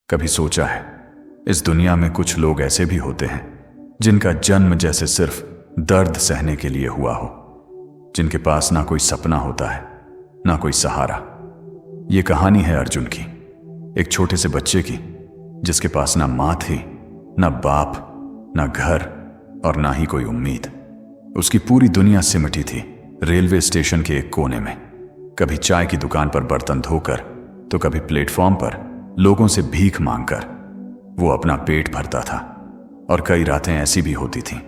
कभी सोचा है इस दुनिया में कुछ लोग ऐसे भी होते हैं जिनका जन्म जैसे सिर्फ दर्द सहने के लिए हुआ हो, जिनके पास ना कोई सपना होता है ना कोई सहारा। ये कहानी है अर्जुन की, एक छोटे से बच्चे की जिसके पास ना माँ थी, ना बाप, ना घर और ना ही कोई उम्मीद। उसकी पूरी दुनिया सिमटी थी रेलवे स्टेशन के एक कोने में, कभी चाय की दुकान पर बर्तन धोकर तो कभी प्लेटफॉर्म पर लोगों से भीख मांगकर वो अपना पेट भरता था। और कई रातें ऐसी भी होती थीं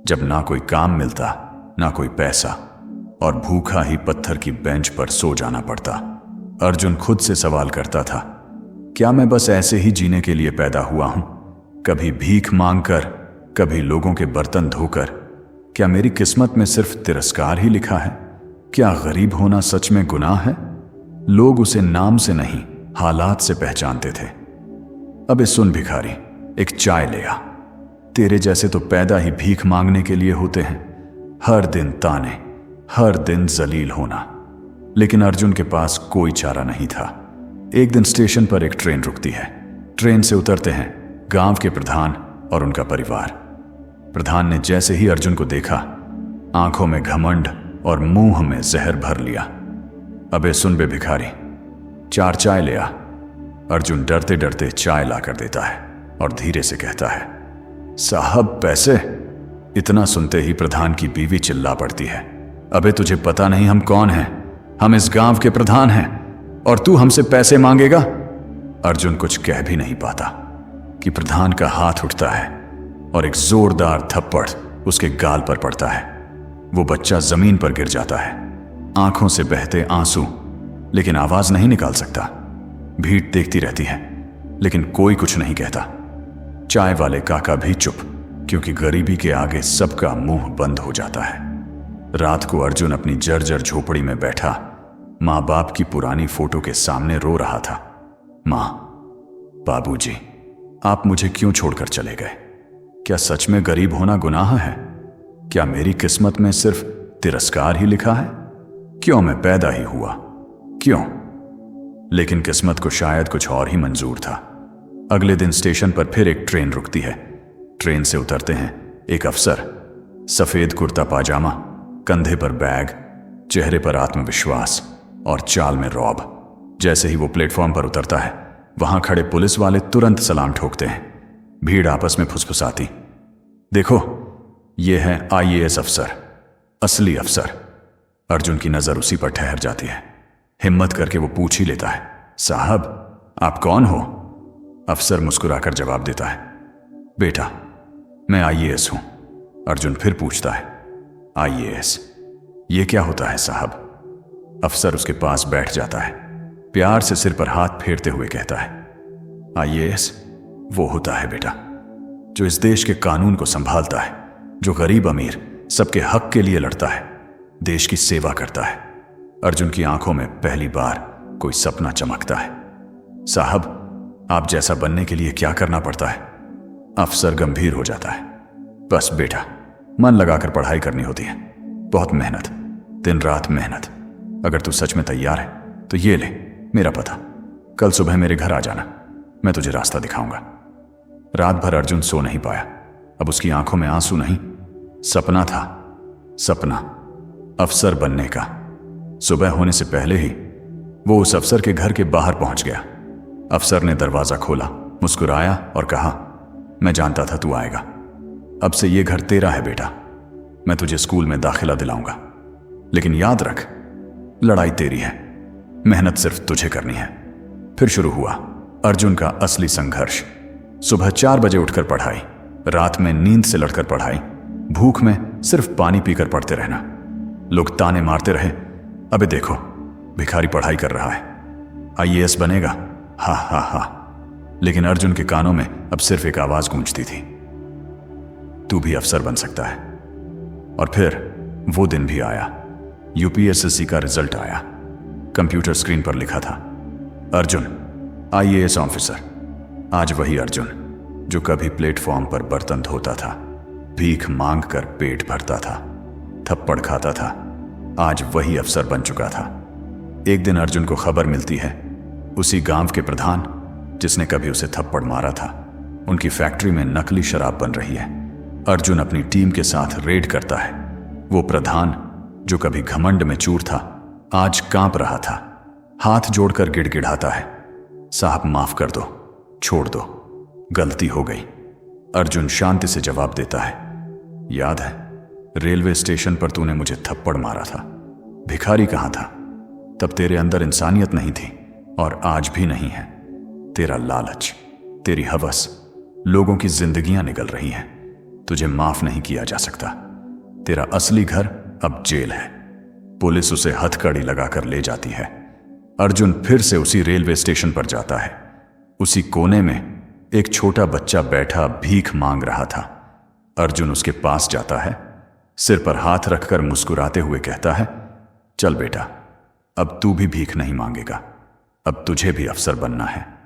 जब ना कोई काम मिलता ना कोई पैसा और भूखा ही पत्थर की बेंच पर सो जाना पड़ता। अर्जुन खुद से सवाल करता था, क्या मैं बस ऐसे ही जीने के लिए पैदा हुआ हूं? कभी भीख मांगकर, कभी लोगों के बर्तन धोकर। क्या मेरी किस्मत में सिर्फ तिरस्कार ही लिखा है? क्या गरीब होना सच में गुनाह है? लोग उसे नाम से नहीं हालात से पहचानते थे। अबे सुन भिखारी, एक चाय ले आ। तेरे जैसे तो पैदा ही भीख मांगने के लिए होते हैं, हर दिन ताने, हर दिन जलील होना। लेकिन अर्जुन के पास कोई चारा नहीं था। एक दिन स्टेशन पर एक ट्रेन रुकती है। ट्रेन से उतरते हैं गांव के प्रधान और उनका परिवार। प्रधान ने जैसे ही अर्जुन को देखा, आंखों में घमंड और मुंह में जहर भर लिया। अबे सुन बे भिखारी, 4 चाय ले आ। अर्जुन डरते डरते चाय लाकर देता है और धीरे से कहता है, साहब पैसे। इतना सुनते ही प्रधान की बीवी चिल्ला पड़ती है, अबे तुझे पता नहीं हम कौन हैं? हम इस गांव के प्रधान हैं और तू हमसे पैसे मांगेगा? अर्जुन कुछ कह भी नहीं पाता कि प्रधान का हाथ उठता है और एक जोरदार थप्पड़ उसके गाल पर पड़ता है। वो बच्चा जमीन पर गिर जाता है, आंखों से बहते आंसू, लेकिन आवाज नहीं निकाल सकता। भीड़ देखती रहती है लेकिन कोई कुछ नहीं कहता। चाय वाले काका भी चुप, क्योंकि गरीबी के आगे सबका मुंह बंद हो जाता है। रात को अर्जुन अपनी जर्जर झोपड़ी में बैठा माँ बाप की पुरानी फोटो के सामने रो रहा था। माँ, बाबूजी, आप मुझे क्यों छोड़कर चले गए? क्या सच में गरीब होना गुनाह है? क्या मेरी किस्मत में सिर्फ तिरस्कार ही लिखा है? क्यों मैं पैदा ही हुआ? क्यों? लेकिन किस्मत को शायद कुछ और ही मंजूर था। अगले दिन स्टेशन पर फिर एक ट्रेन रुकती है। ट्रेन से उतरते हैं एक अफसर, सफेद कुर्ता पाजामा, कंधे पर बैग, चेहरे पर आत्मविश्वास और चाल में रौब। जैसे ही वो प्लेटफॉर्म पर उतरता है, वहां खड़े पुलिस वाले तुरंत सलाम ठोकते हैं। भीड़ आपस में फुसफुसाती, देखो ये है IAS अफसर, असली अफसर। अर्जुन की नजर उसी पर ठहर जाती है। हिम्मत करके वो पूछ ही लेता है, साहब आप कौन हो? अफसर मुस्कुराकर जवाब देता है, बेटा मैं IAS हूं। अर्जुन फिर पूछता है, IAS ये क्या होता है साहब? अफसर उसके पास बैठ जाता है, प्यार से सिर पर हाथ फेरते हुए कहता है, IAS वो होता है बेटा जो इस देश के कानून को संभालता है, जो गरीब अमीर सबके हक के लिए लड़ता है, देश की सेवा करता है। अर्जुन की आंखों में पहली बार कोई सपना चमकता है। साहब आप जैसा बनने के लिए क्या करना पड़ता है? अफसर गंभीर हो जाता है, बस बेटा मन लगाकर पढ़ाई करनी होती है, बहुत मेहनत, दिन रात मेहनत। अगर तू सच में तैयार है तो ये ले मेरा पता, कल सुबह मेरे घर आ जाना, मैं तुझे रास्ता दिखाऊंगा। रात भर अर्जुन सो नहीं पाया। अब उसकी आंखों में आंसू नहीं, सपना था, सपना अफसर बनने का। सुबह होने से पहले ही वो उस अफसर के घर के बाहर पहुंच गया। अफसर ने दरवाजा खोला, मुस्कुराया और कहा, मैं जानता था तू आएगा। अब से ये घर तेरा है बेटा, मैं तुझे स्कूल में दाखिला दिलाऊंगा, लेकिन याद रख लड़ाई तेरी है, मेहनत सिर्फ तुझे करनी है। फिर शुरू हुआ अर्जुन का असली संघर्ष। सुबह 4 बजे उठकर पढ़ाई, रात में नींद से लड़कर पढ़ाई, भूख में सिर्फ पानी पीकर पढ़ते रहना। लोग ताने मारते रहे, अबे देखो भिखारी पढ़ाई कर रहा है, IAS बनेगा, हा हा हा। लेकिन अर्जुन के कानों में अब सिर्फ एक आवाज गूंजती थी, तू भी अफसर बन सकता है। और फिर वो दिन भी आया। UPSSC का रिजल्ट आया। कंप्यूटर स्क्रीन पर लिखा था, अर्जुन IAS ऑफिसर। आज वही अर्जुन जो कभी प्लेटफॉर्म पर बर्तन धोता था, भीख मांग कर पेट भरता था, थप्पड़ खाता था, आज वही अफसर बन चुका था। एक दिन अर्जुन को खबर मिलती है, उसी गांव के प्रधान जिसने कभी उसे थप्पड़ मारा था। उनकी फैक्ट्री में नकली शराब बन रही है। अर्जुन अपनी टीम के साथ रेड करता है। वो प्रधान जो कभी घमंड में चूर था, आज कांप रहा था। हाथ जोड़कर गिड़गिड़ाता है, साहब माफ कर दो, छोड़ दो, गलती हो गई। अर्जुन शांति से जवाब देता है, याद है रेलवे स्टेशन पर तूने मुझे थप्पड़ मारा था? भिखारी कहाँ था? तब तेरे अंदर इंसानियत नहीं थी और आज भी नहीं है। तेरा लालच, तेरी हवस, लोगों की जिंदगियां निगल रही हैं। तुझे माफ नहीं किया जा सकता। तेरा असली घर अब जेल है। पुलिस उसे हथकड़ी लगाकर ले जाती है। अर्जुन फिर से उसी रेलवे स्टेशन पर जाता है। उसी कोने में एक छोटा बच्चा बैठा भीख मांग रहा था। अर्जुन उसके पास जाता है, सिर पर हाथ रखकर मुस्कुराते हुए कहता है, चल बेटा, अब तू भी भीख नहीं मांगेगा, अब तुझे भी अफसर बनना है।